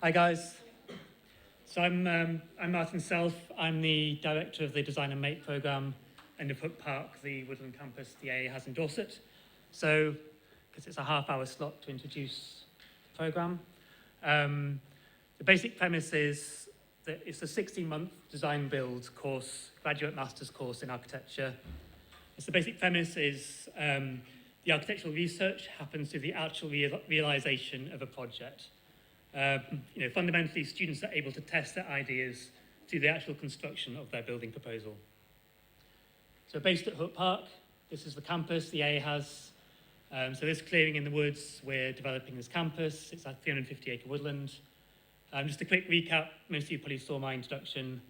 Hi guys. So I'm Martin Self. I'm the director of the Design and Make programme and of Hooke Park, the woodland campus the AA has in Dorset. So, because it's a half-hour slot to introduce the programme, the basic premise is that it's a 16-month design build course, graduate master's course in architecture. So the basic premise is the architectural research happens through the actual realisation of a project. Fundamentally, students are able to test their ideas through the actual construction of their building proposal. So based at Hooke Park, this is the campus the AA has. So this clearing in the woods, we're developing this campus. It's a 350-acre woodland. Just a quick recap, most of you probably saw my introduction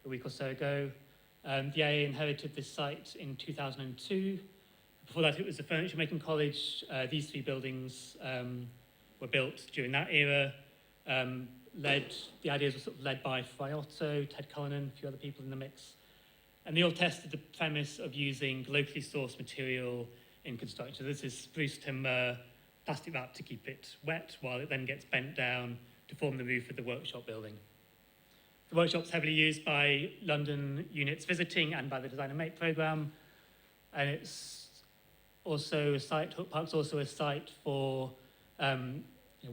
a week or so ago. The AA inherited this site in 2002. Before that, it was a furniture-making college. These three buildings were built during that era. The ideas were sort of led by Friotto, Ted Cullinan, a few other people in the mix. And they all tested the premise of using locally sourced material in construction. So this is spruce timber, plastic wrap to keep it wet, while it then gets bent down to form the roof of the workshop building. The workshop's heavily used by London units visiting and by the Design and Make programme. And it's also a site, Hooke Park's also a site for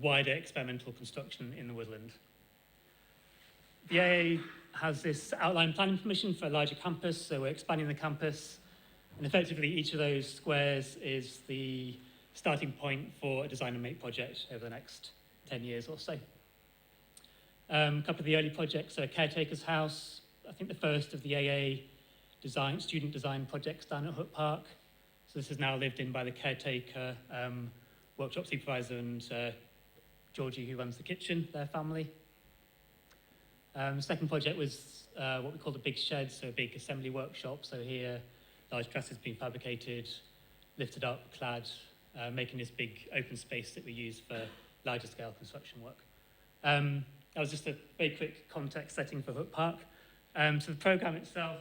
wider experimental construction in the woodland. The AA has this outline planning permission for a larger campus, so we're expanding the campus, and effectively each of those squares is the starting point for a Design and Make project over the next 10 years or so. A couple of the early projects are Caretaker's House, I think the first of the AA student design projects down at Hooke Park. So this is now lived in by the caretaker, workshop supervisor, and Georgie, who runs the kitchen, their family. The second project was what we call the big shed, so a big assembly workshop. So here, large trusses being fabricated, lifted up, clad, making this big open space that we use for larger scale construction work. That was just a very quick context setting for Hooke Park. So the programme itself,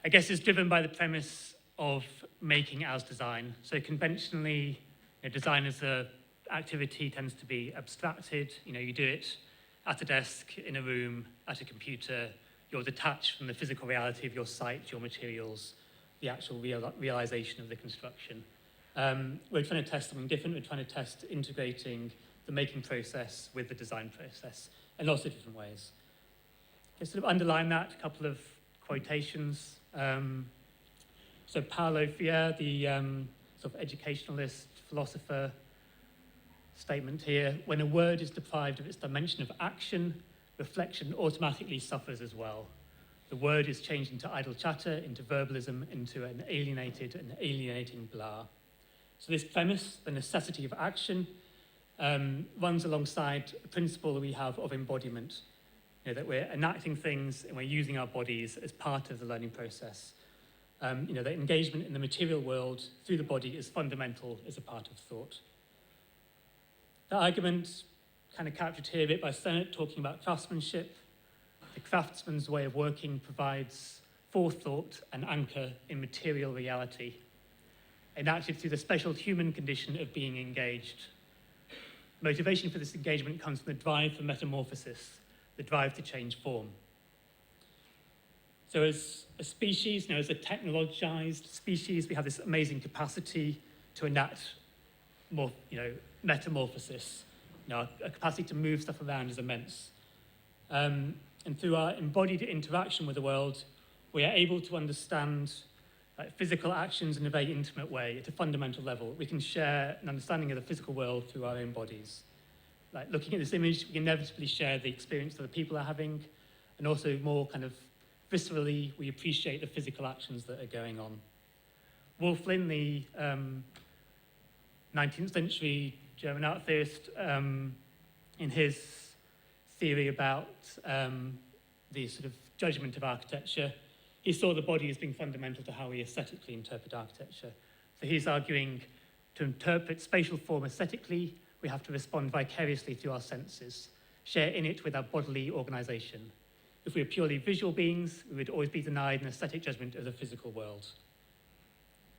I guess, is driven by the premise of making as design. So conventionally, design as an activity tends to be abstracted. You do it at a desk, in a room, at a computer. You're detached from the physical reality of your site, your materials, the actual realisation of the construction. We're trying to test something different. We're trying to test integrating the making process with the design process in lots of different ways. To sort of underline that, a couple of quotations. So Paulo Freire, the sort of educationalist, philosopher, statement here: when a word is deprived of its dimension of action, reflection automatically suffers as well. The word is changed into idle chatter, into verbalism, into an alienating blah. So this premise, the necessity of action, runs alongside a principle that we have of embodiment, that we're enacting things and we're using our bodies as part of the learning process. That engagement in the material world through the body is fundamental as a part of thought. The argument kind of captured here a bit by Sennett, talking about craftsmanship. The craftsman's way of working provides forethought and anchor in material reality, enacted through the special human condition of being engaged. Motivation for this engagement comes from the drive for metamorphosis, the drive to change form. So as a species, as a technologized species, we have this amazing capacity to enact more, metamorphosis. Our capacity to move stuff around is immense. And through our embodied interaction with the world, we are able to understand physical actions in a very intimate way at a fundamental level. We can share an understanding of the physical world through our own bodies. Like looking at this image, we can inevitably share the experience that the people are having, and also more kind of viscerally, we appreciate the physical actions that are going on. Wolflin, the 19th century German art theorist, in his theory about the sort of judgment of architecture, he saw the body as being fundamental to how we aesthetically interpret architecture. So he's arguing to interpret spatial form aesthetically, we have to respond vicariously through our senses, share in it with our bodily organisation. If we were purely visual beings, we would always be denied an aesthetic judgment of the physical world.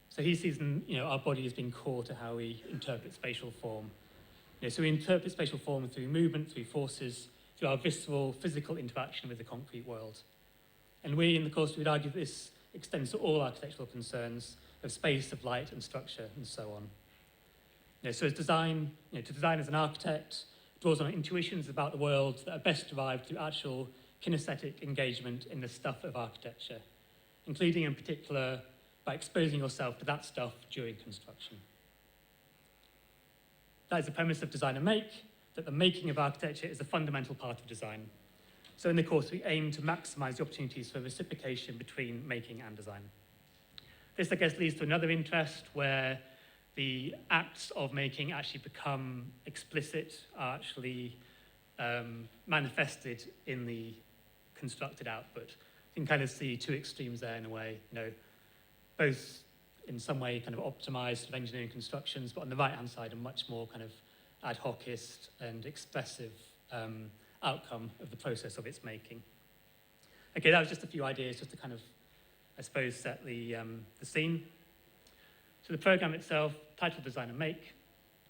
So he sees our body as being core to how we interpret spatial form. So we interpret spatial form through movement, through forces, through our visceral, physical interaction with the concrete world. And we, in the course, would argue that this extends to all architectural concerns of space, of light and structure, and so on. So as design, to design as an architect draws on intuitions about the world that are best derived through actual kinesthetic engagement in the stuff of architecture, including in particular by exposing yourself to that stuff during construction. That is the premise of Design and Make, that the making of architecture is a fundamental part of design. So in the course, we aim to maximize the opportunities for reciprocation between making and design. This, I guess, leads to another interest where the acts of making actually become explicit, are actually manifested in the constructed output. You can kind of see two extremes there in a way, both in some way kind of optimized of engineering constructions, but on the right-hand side, a much more kind of ad hocist and expressive outcome of the process of its making. Okay, that was just a few ideas just to kind of, I suppose, set the scene. So the program itself, titled Design and Make,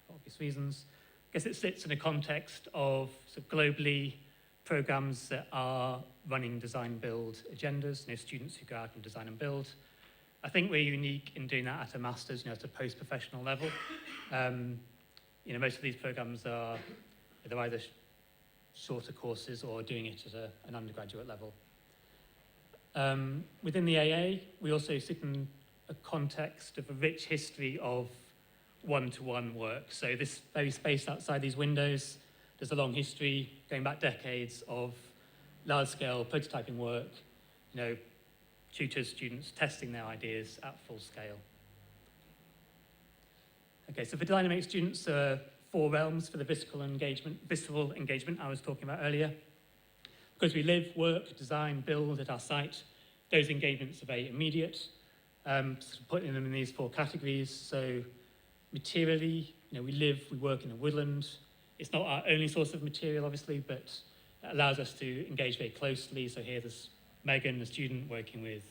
for obvious reasons, I guess it sits in a context of sort of globally programs that are running design build agendas, students who go out and design and build. I think we're unique in doing that at a master's, at a post-professional level. Most of these programs are they're either shorter courses or doing it at an undergraduate level. Within the AA, we also sit in a context of a rich history of one-to-one work. So this very space outside these windows, there's a long history going back decades of large-scale prototyping work, tutors, students testing their ideas at full scale. Okay, so for Design and Make students, there are 4 realms for the visceral engagement I was talking about earlier. Because we live, work, design, build at our site, those engagements are very immediate. Putting them in these 4 categories. So materially, we live, we work in a woodland. It's not our only source of material, obviously, but it allows us to engage very closely. So here there's Megan, a student, working with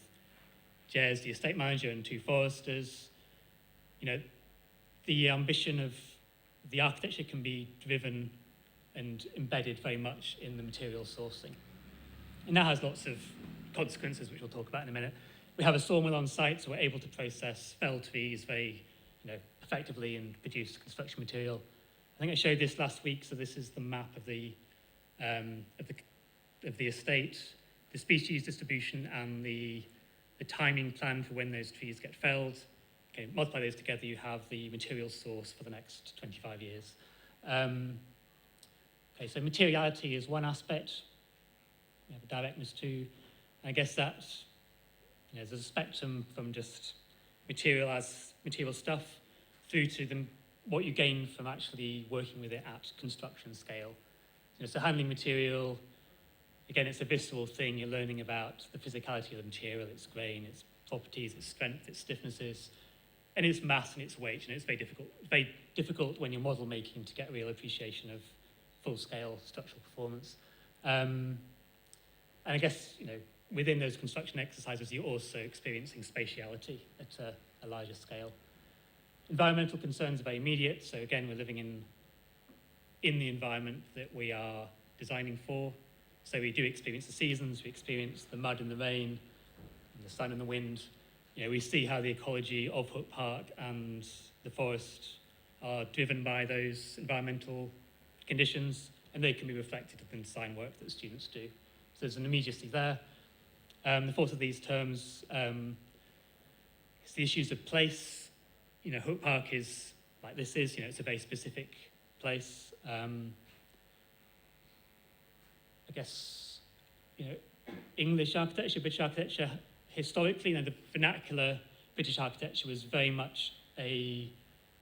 Jez, the estate manager, and 2 foresters. The ambition of the architecture can be driven and embedded very much in the material sourcing. And that has lots of consequences, which we'll talk about in a minute. We have a sawmill on site, so we're able to process felled trees very effectively and produce construction material. I think I showed this last week, so this is the map of the estate, the species distribution, and the timing plan for when those trees get felled. Okay, multiply those together, you have the material source for the next 25 years. Okay, so materiality is one aspect. We have a directness too. I guess that there's a spectrum from just material stuff through to what you gain from actually working with it at construction scale. So handling material, again, it's a visceral thing. You're learning about the physicality of the material, its grain, its properties, its strength, its stiffnesses, and its mass and its weight. It's very difficult when you're model making to get a real appreciation of full-scale structural performance. And I guess, within those construction exercises, you're also experiencing spatiality at a larger scale. Environmental concerns are very immediate. So again, we're living in the environment that we are designing for. So we do experience the seasons, we experience the mud and the rain, and the sun and the wind. We see how the ecology of Hooke Park and the forest are driven by those environmental conditions, and they can be reflected in the design work that students do. So there's an immediacy there. The fourth of these terms is the issues of place. Hooke Park is like this is, it's a very specific place. I guess, English architecture, British architecture, historically, the vernacular British architecture was very much a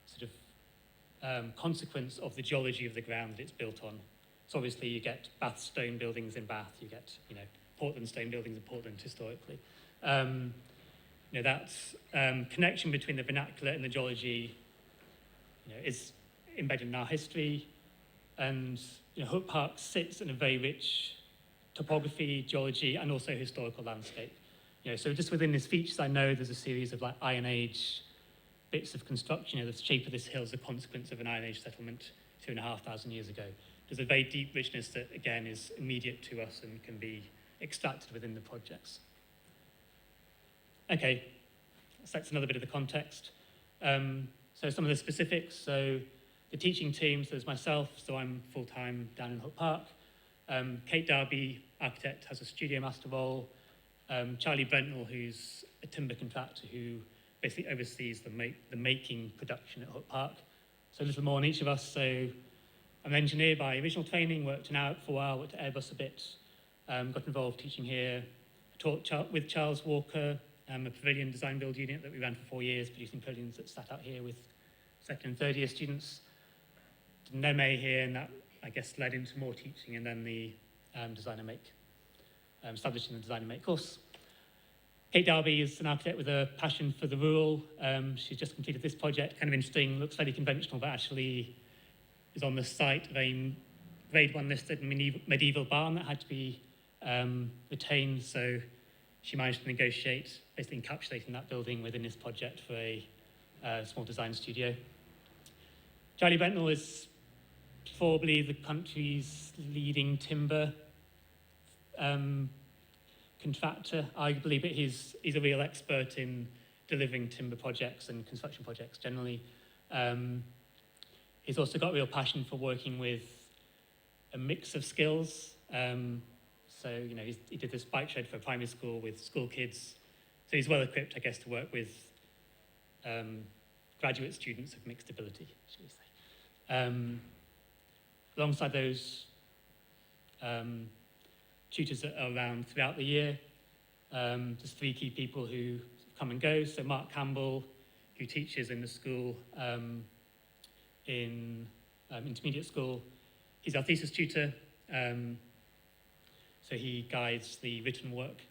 sort of consequence of the geology of the ground that it's built on. So obviously you get Bath stone buildings in Bath, you get, Portland stone buildings in Portland historically. That connection between the vernacular and the geology, is embedded in our history. And Hooke Park sits in a very rich topography, geology, and also historical landscape. So just within these features, I know there's a series of Iron Age bits of construction. The shape of this hill is a consequence of an Iron Age settlement. 2,500 years ago. There's a very deep richness that, again, is immediate to us and can be extracted within the projects. Okay, so that's another bit of the context. So some of the specifics. So the teaching team, so there's myself, so I'm full-time down in Hooke Park. Kate Darby, architect, has a studio master role. Charley Brentnall, who's a timber contractor who basically oversees the making production at Hooke Park. So a little more on each of us. So I'm an engineer by original training, worked in Out for a while, worked at Airbus a bit, got involved teaching here. I taught with Charles Walker, a pavilion design build unit that we ran for 4 years, producing pavilions that sat out here with second and third year students. Did an MA here, and that, I guess, led into more teaching, and then the design and make, establishing the design and make course. Kate Darby is an architect with a passion for the rural. She's just completed this project, kind of interesting, looks fairly conventional, but actually is on the site of a Grade 1 listed medieval barn that had to be retained, so she managed to negotiate, basically encapsulating that building within this project for a small design studio. Charley Brentnall is probably the country's leading timber contractor, arguably, but he's a real expert in delivering timber projects and construction projects generally. He's also got a real passion for working with a mix of skills. So, you know, he did this bike shed for a primary school with school kids. So he's well equipped, I guess, to work with graduate students of mixed ability, should we say. Alongside those tutors that are around throughout the year, there's 3 key people who come and go. So Mark Campbell, who teaches in the school in intermediate school. He's our thesis tutor. So he guides the written work,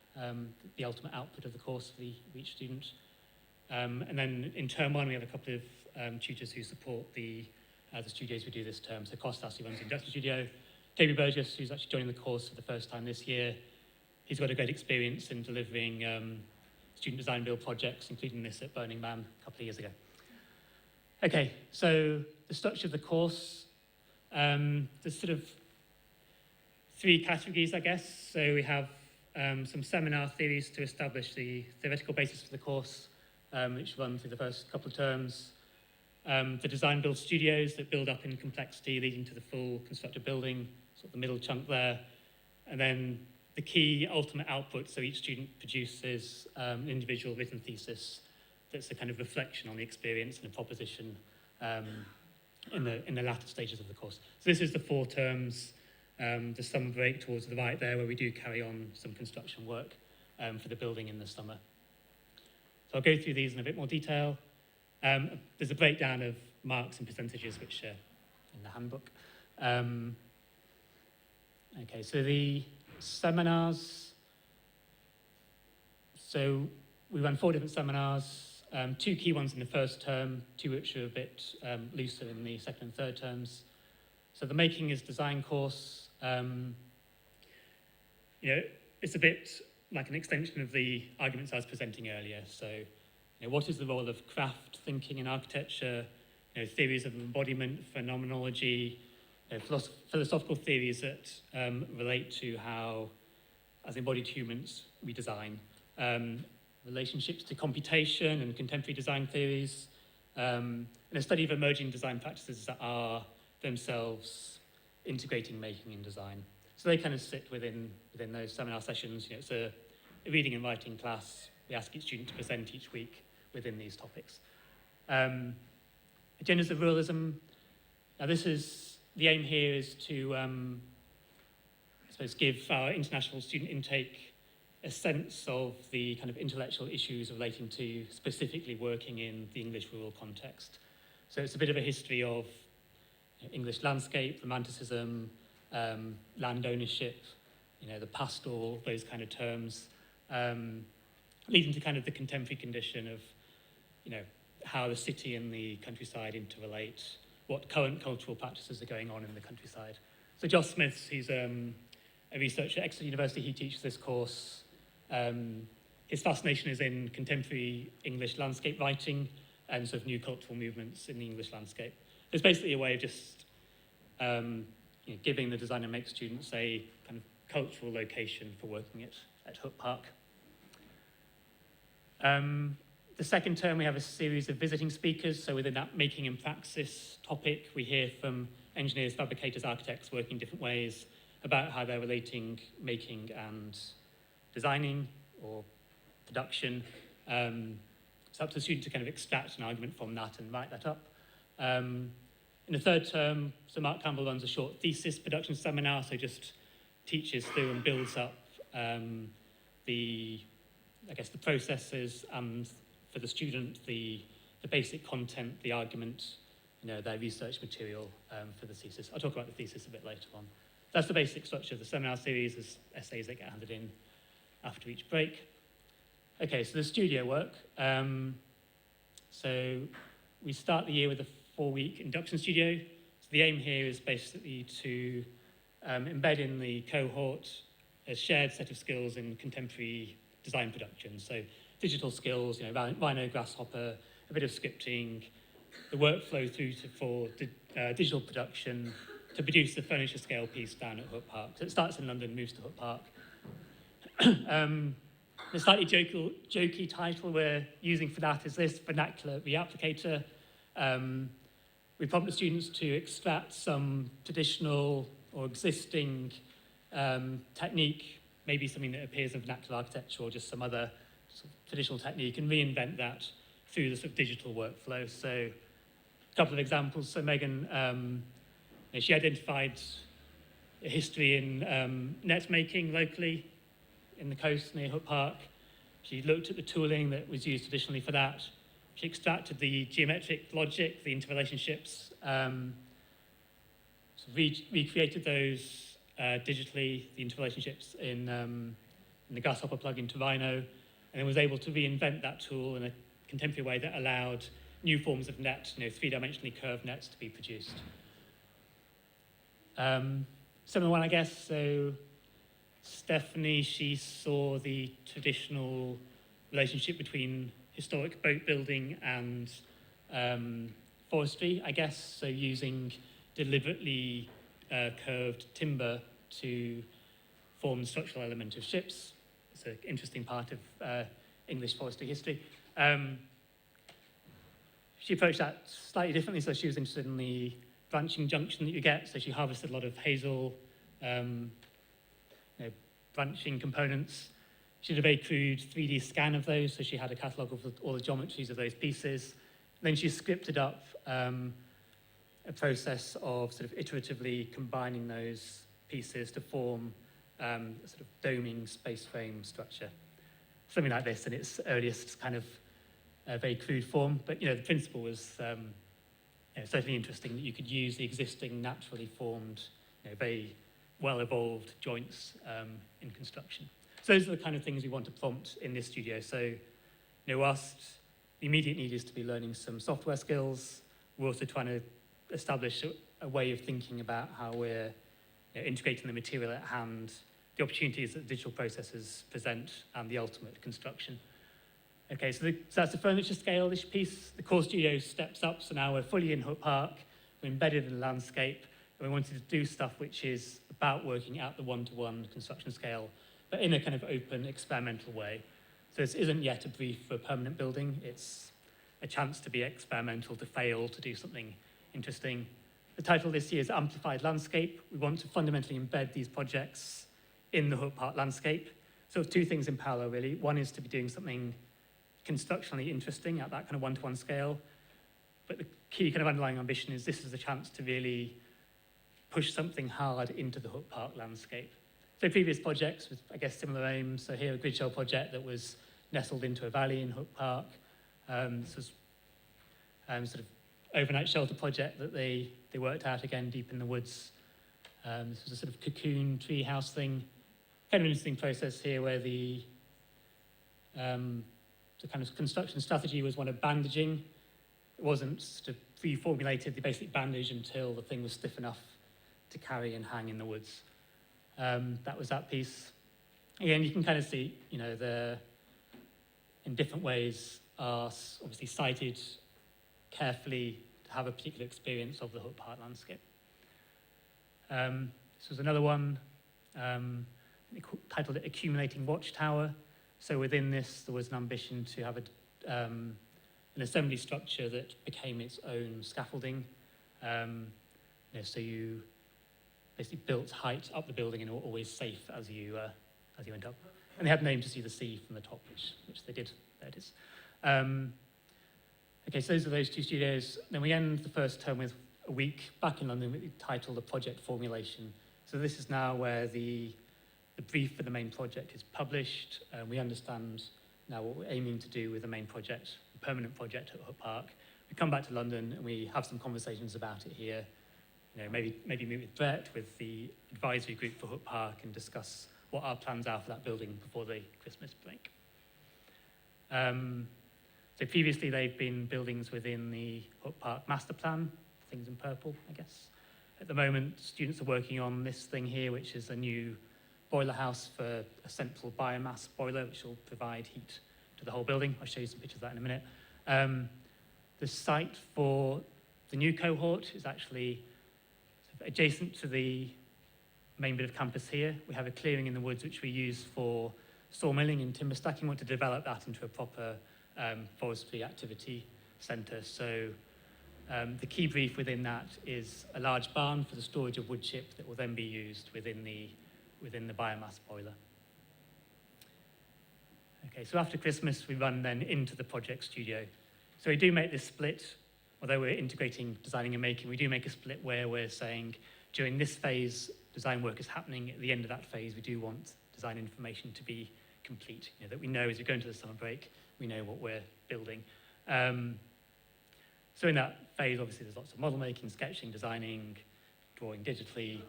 the ultimate output of the course for each student. And then in term 1, we have a couple of tutors who support the studios we do this term. So Costas, who runs the industrial studio. Toby Burgess, who's actually joining the course for the first time this year. He's got a great experience in delivering student design build projects, including this at Burning Man a couple of years ago. Okay, so the structure of the course, there's sort of 3 categories, I guess. So we have some seminar theories to establish the theoretical basis for the course, which run through the first couple of terms. The design build studios that build up in complexity, leading to the full constructed building, sort of the middle chunk there. And then the key ultimate output, so each student produces an individual written thesis that's a kind of reflection on the experience and the proposition in the latter stages of the course. So this is the 4 terms. There's some break towards the right there where we do carry on some construction work for the building in the summer. So I'll go through these in a bit more detail. There's a breakdown of marks and percentages which are in the handbook. Okay, so the seminars. So we ran 4 different seminars, 2 key ones in the first term, 2 which are a bit looser in the second and third terms. So the Making is Design course, you know, it's a bit like an extension of the arguments I was presenting earlier. So, you know, what is the role of craft thinking in architecture? You know, theories of embodiment, phenomenology, you know, philosophical theories that relate to how, as embodied humans, we design. Relationships to computation and contemporary design theories, and a study of emerging design practices that are themselves integrating making and design. So they kind of sit within those seminar sessions. You know, it's a reading and writing class. We ask each student to present each week within these topics. Agendas of realism. Now the aim here is to, I suppose, give our international student intake a sense of the kind of intellectual issues relating to specifically working in the English rural context. So it's a bit of a history of English landscape, romanticism, land ownership, you know, the pastoral, those kind of terms, leading to kind of the contemporary condition of, you know, how the city and the countryside interrelate, what current cultural practices are going on in the countryside. So Josh Smith, he's a researcher at Exeter University. He teaches this course. His fascination is in contemporary English landscape writing and sort of new cultural movements in the English landscape. It's basically a way of just giving the design and make students a kind of cultural location for working at Hooke Park. The second term, we have a series of visiting speakers. So within that making and praxis topic, we hear from engineers, fabricators, architects working different ways about how they're relating making and designing or production. It's up to the student to kind of extract an argument from that and write that up. In the third term, so Mark Campbell runs a short thesis production seminar, so just teaches through and builds up the processes and for the student, the basic content, the argument, their research material for the thesis. I'll talk about the thesis a bit later on. That's the basic structure of the seminar series. There's essays that get handed in after each break. Okay, so the studio work. So we start the year with a 4-week induction studio. So the aim here is basically to embed in the cohort a shared set of skills in contemporary design production. So digital skills, Rhino, Grasshopper, a bit of scripting, the workflow through for digital production to produce the furniture scale piece down at Hooke Park. So it starts in London, moves to Hooke Park. The slightly jokey title we're using for that is this, Vernacular Reapplicator. We prompt the students to extract some traditional or existing technique, maybe something that appears in vernacular architecture or just some other sort of traditional technique, and reinvent that through the sort of digital workflow. So a couple of examples. So Megan, she identified a history in net making locally in the coast near Hooke Park. She looked at the tooling that was used traditionally for that. She extracted the geometric logic, the interrelationships, recreated those digitally, the interrelationships in the Grasshopper plugin to Rhino, and then was able to reinvent that tool in a contemporary way that allowed new forms of net, three-dimensionally curved nets to be produced. Similar one, I guess. So Stephanie, she saw the traditional relationship between historic boat building and forestry, I guess. So using deliberately curved timber to form the structural element of ships. It's an interesting part of English forestry history. She approached that slightly differently, so she was interested in the branching junction that you get. So she harvested a lot of hazel, branching components. She did a very crude 3D scan of those, so she had a catalogue of all the geometries of those pieces. Then she scripted up a process of sort of iteratively combining those pieces to form a sort of doming space frame structure. Something like this in its earliest kind of very crude form, but the principle was certainly interesting that you could use the existing naturally formed, very well-evolved joints in construction. So those are the kind of things we want to prompt in this studio. So, whilst the immediate need is to be learning some software skills, we're also trying to establish a way of thinking about how we're integrating the material at hand, the opportunities that digital processes present, and the ultimate construction. Okay, so that's the furniture scale, this piece. The core studio steps up, so now we're fully in Hooke Park, we're embedded in the landscape, and we wanted to do stuff which is about working at the one-to-one construction scale, but in a kind of open, experimental way. So this isn't yet a brief for a permanent building, it's a chance to be experimental, to fail, to do something interesting. The title this year is Amplified Landscape. We want to fundamentally embed these projects in the Hooke Park landscape. So two things in parallel, really. One is to be doing something constructionally interesting at that kind of one-to-one scale. But the key kind of underlying ambition is this is a chance to really push something hard into the Hooke Park landscape. So previous projects with, I guess, similar aims. So here, a grid shell project that was nestled into a valley in Hooke Park. This was sort of overnight shelter project that they worked out again deep in the woods. This was a sort of cocoon tree house thing. Kind of an interesting process here where the kind of construction strategy was one of bandaging. It wasn't sort of pre-formulated, the basic bandage until the thing was stiff enough to carry and hang in the woods. That was that piece. Again, you can kind of see, in different ways are obviously cited carefully to have a particular experience of the Hooke Park landscape. This was another one, titled it Accumulating Watchtower. So within this, there was an ambition to have an assembly structure that became its own scaffolding. So you basically built height up the building and always safe as you went up. And they had an aim to see the sea from the top, which they did. There it is. Okay, so those are those two studios. Then we end the first term with a week back in London with the title, The Project Formulation. So this is now where the brief for the main project is published. We understand now what we're aiming to do with the main project, the permanent project at Hooke Park. We come back to London and we have some conversations about it here. Maybe meet with Brett, with the advisory group for Hooke Park, and discuss what our plans are for that building before the Christmas break. So previously they've been buildings within the Hooke Park masterplan, things in purple, I guess. At the moment, students are working on this thing here, which is a new boiler house for a central biomass boiler, which will provide heat to the whole building. I'll show you some pictures of that in a minute. The site for the new cohort is actually adjacent to the main bit of campus here. We have a clearing in the woods which we use for sawmilling and timber stacking. We want to develop that into a proper forestry activity centre. So the key brief within that is a large barn for the storage of wood chip that will then be used within the biomass boiler. Okay, so after Christmas, we run then into the project studio. So we do make this split, although we're integrating designing and making, we do make a split where we're saying during this phase, design work is happening. At the end of that phase, we do want design information to be complete, that we know as we go into the summer break, we know what we're building. So in that phase, obviously, there's lots of model making, sketching, designing, drawing digitally,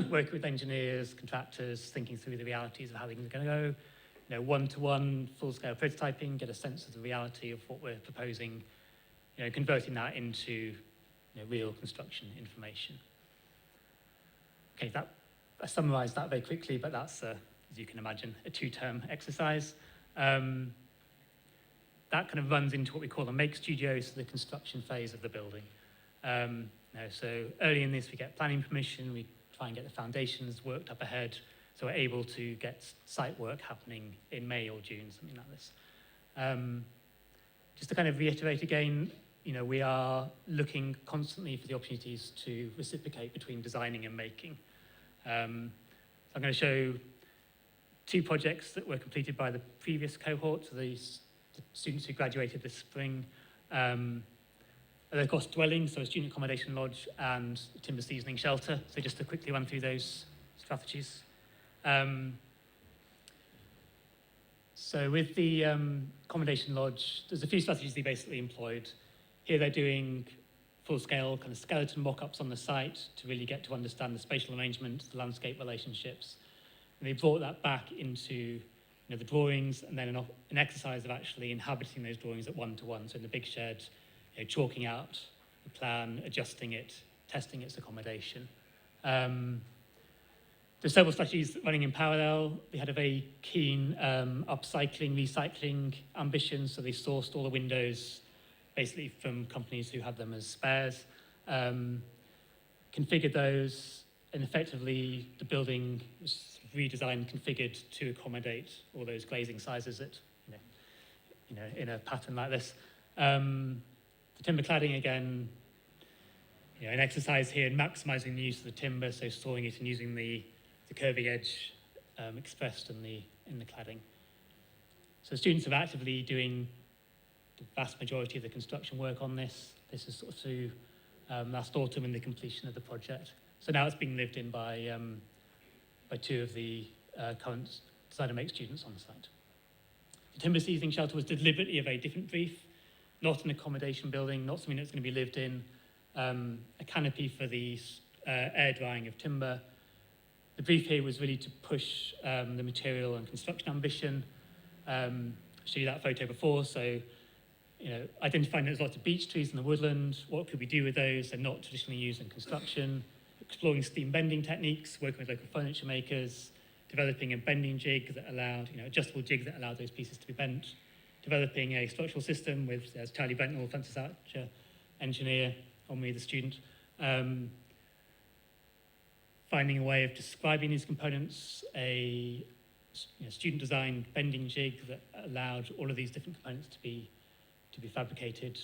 working with engineers, contractors, thinking through the realities of how things are going to go, one-to-one, full-scale prototyping, get a sense of the reality of what we're proposing, converting that into real construction information. Okay, I summarised that very quickly, but that's, as you can imagine, a two-term exercise. That kind of runs into what we call a make studio, so the construction phase of the building. So early in this, we get planning permission, we try and get the foundations worked up ahead, so we're able to get site work happening in May or June, something like this. Just to kind of reiterate again, we are looking constantly for the opportunities to reciprocate between designing and making. So I'm going to show two projects that were completed by the previous cohort, so the students who graduated this spring. A low-cost dwelling, so a student accommodation lodge, and a timber seasoning shelter. So just to quickly run through those strategies. So with the accommodation lodge, there's a few strategies they basically employed. Here they're doing full-scale kind of skeleton mock-ups on the site to really get to understand the spatial arrangement, the landscape relationships. And they brought that back into the drawings, and then an exercise of actually inhabiting those drawings at one-to-one. So in the big shed, chalking out the plan, adjusting it, testing its accommodation. There's several strategies running in parallel. They had a very keen upcycling, recycling ambition, so they sourced all the windows basically from companies who had them as spares, configured those, and effectively the building was redesigned, configured to accommodate all those glazing sizes that, in a pattern like this. The timber cladding, again, an exercise here in maximising the use of the timber, so sawing it and using the curving edge expressed in the cladding. So students are actively doing the vast majority of the construction work on this. This is sort of through last autumn and the completion of the project. So now it's being lived in by two of the current design and make students on the site. The timber seasoning shelter was deliberately a very different brief, not an accommodation building, not something that's going to be lived in, a canopy for the air drying of timber. The brief here was really to push the material and construction ambition. I showed you that photo before, so identifying there's lots of beech trees in the woodland, what could we do with those? They're not traditionally used in construction. Exploring steam bending techniques, working with local furniture makers, developing a bending jig that allowed, adjustable jig that allowed those pieces to be bent, developing a structural system with, as Charley Brentnall, Francis Archer, engineer, on me, the student, finding a way of describing these components, a student-designed bending jig that allowed all of these different components to be fabricated.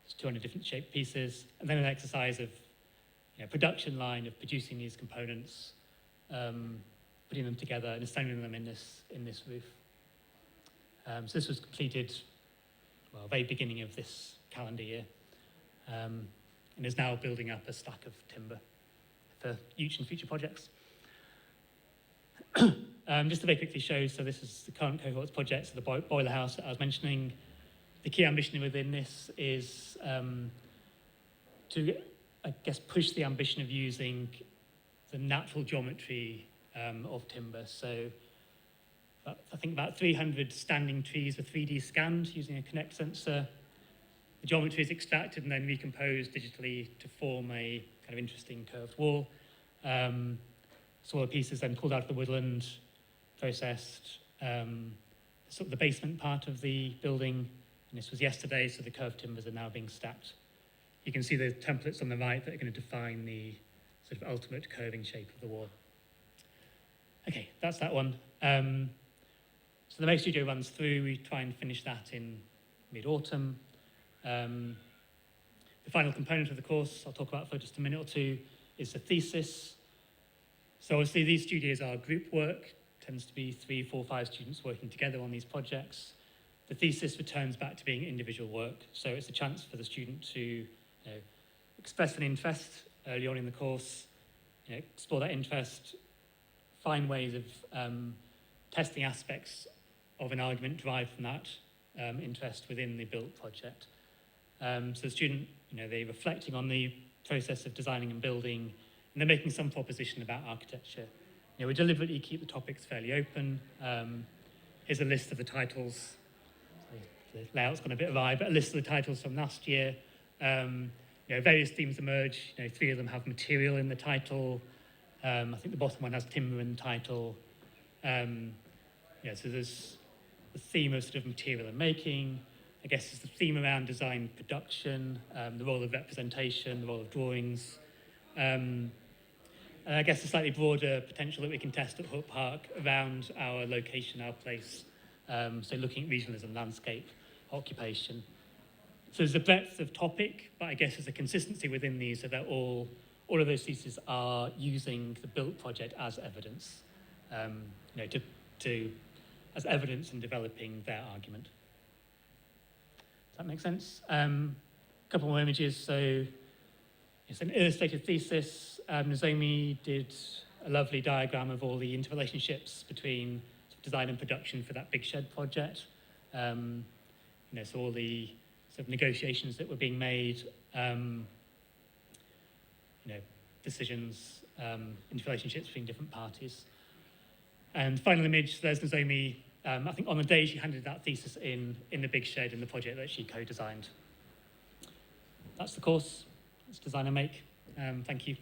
It's 200 different shaped pieces, and then an exercise of production line of producing these components, putting them together and assembling them in this roof. So this was completed, well, very beginning of this calendar year, and is now building up a stack of timber for future projects. Just to very quickly show, so this is the current cohorts project, so the boiler house that I was mentioning. The key ambition within this is to, I guess, push the ambition of using the natural geometry of timber. So I think about 300 standing trees were 3D scanned using a Kinect sensor. The geometry is extracted and then recomposed digitally to form a kind of interesting curved wall. So all the pieces then pulled out of the woodland, processed, sort of the basement part of the building. And this was yesterday, so the curved timbers are now being stacked. You can see the templates on the right that are going to define the sort of ultimate curving shape of the wall. Okay, that's that one. So the Make Studio runs through. We try and finish that in mid-autumn. The final component of the course, I'll talk about for just a minute or two, is the thesis. So obviously these studios are group work, tends to be 3, 4, 5 students working together on these projects. The thesis returns back to being individual work. So it's a chance for the student to express an interest early on in the course, explore that interest, find ways of testing aspects of an argument derived from that interest within the built project. So the student, they're reflecting on the process of designing and building, and they're making some proposition about architecture. We deliberately keep the topics fairly open. Here's a list of the titles. The layout's gone a bit awry, but a list of the titles from last year. Various themes emerge. 3 of them have material in the title. I think the bottom one has timber in the title. So there's the theme of sort of material and making. I guess there's the theme around design production, the role of representation, the role of drawings. And I guess a slightly broader potential that we can test at Hooke Park around our location, our place. So looking at regionalism, landscape, occupation. So there's a breadth of topic, but I guess there's a consistency within these, so that all of those theses are using the built project as evidence, as evidence in developing their argument. Does that make sense? A couple more images. So it's an illustrated thesis. Nozomi did a lovely diagram of all the interrelationships between design and production for that big shed project. So all the sort of negotiations that were being made, decisions, interrelationships between different parties. And final image, there's Nozomi. I think on the day she handed that thesis in the big shed in the project that she co-designed. That's the course. It's Design and Make. Thank you.